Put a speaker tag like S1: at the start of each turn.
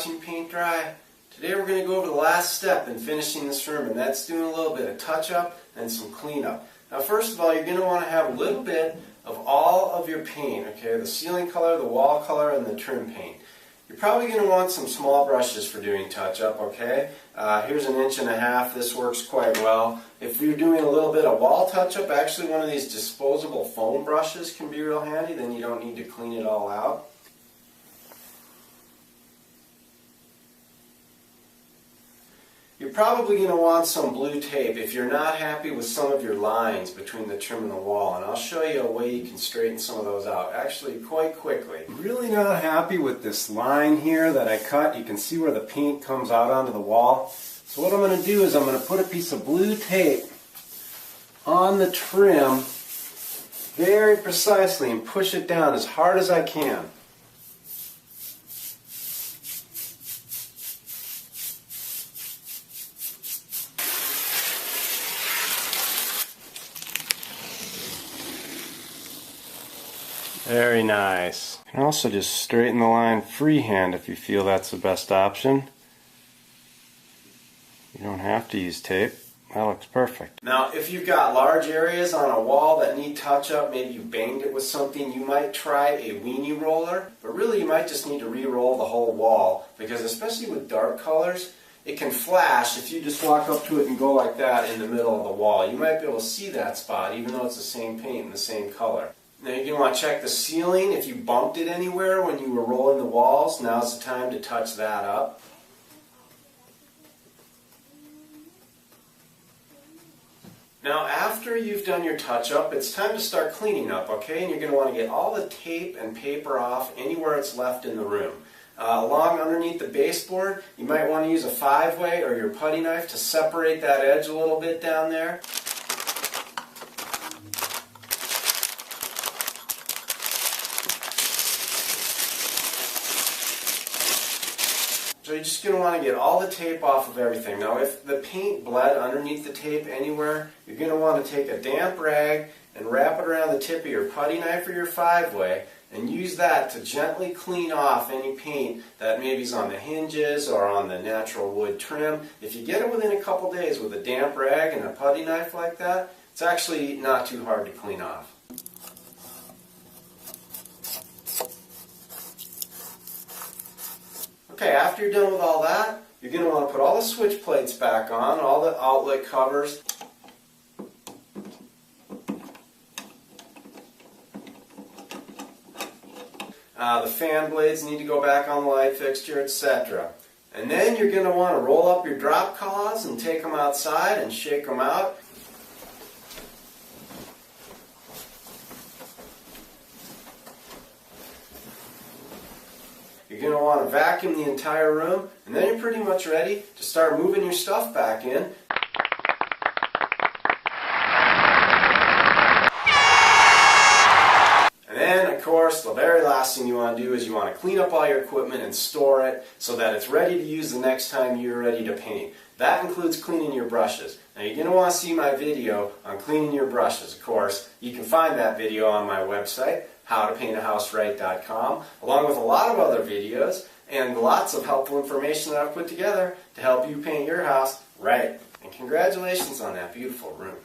S1: watching paint dry. Today we're going to go over the last step in finishing this room, and that's doing a little bit of touch-up and some cleanup. Now first of all, you're going to want to have a little bit of all of your paint, okay? The ceiling color, the wall color, and the trim paint. You're probably going to want some small brushes for doing touch-up, okay? Here's 1.5 inches. This works quite well. If you're doing a little bit of wall touch-up, actually one of these disposable foam brushes can be real handy. Then you don't need to clean it all out. You're probably going to want some blue tape if you're not happy with some of your lines between the trim and the wall, and I'll show you a way you can straighten some of those out, actually quite quickly. I'm really not happy with this line here that I cut. You can see where the paint comes out onto the wall. So what I'm going to do is I'm going to put a piece of blue tape on the trim very precisely and push it down as hard as I can. Very nice. You can also just straighten the line freehand if you feel that's the best option. You don't have to use tape. That looks perfect. Now if you've got large areas on a wall that need touch-up, maybe you banged it with something, you might try a weenie roller, but really you might just need to re-roll the whole wall, because especially with dark colors, it can flash if you just walk up to it and go like that in the middle of the wall. You might be able to see that spot even though it's the same paint and the same color. Now you're going to want to check the ceiling. If you bumped it anywhere when you were rolling the walls, now's the time to touch that up. Now after you've done your touch-up, it's time to start cleaning up, okay? And you're going to want to get all the tape and paper off anywhere it's left in the room. Along underneath the baseboard, you might want to use a 5-way or your putty knife to separate that edge a little bit down there. So you're just going to want to get all the tape off of everything. Now if the paint bled underneath the tape anywhere, you're going to want to take a damp rag and wrap it around the tip of your putty knife or your 5-way and use that to gently clean off any paint that maybe is on the hinges or on the natural wood trim. If you get it within a couple days with a damp rag and a putty knife like that, it's actually not too hard to clean off. Okay, after you're done with all that, you're going to want to put all the switch plates back on, all the outlet covers. The fan blades need to go back on the light fixture, etc. And then you're going to want to roll up your drop cloths and take them outside and shake them out. You're going to want to vacuum the entire room, and then you're pretty much ready to start moving your stuff back in. And then, of course, the very last thing you want to do is you want to clean up all your equipment and store it so that it's ready to use the next time you're ready to paint. That includes cleaning your brushes. Now you're going to want to see my video on cleaning your brushes, of course. You can find that video on my website, howtopaintahouserite.com, along with a lot of other videos and lots of helpful information that I've put together to help you paint your house right. And congratulations on that beautiful room.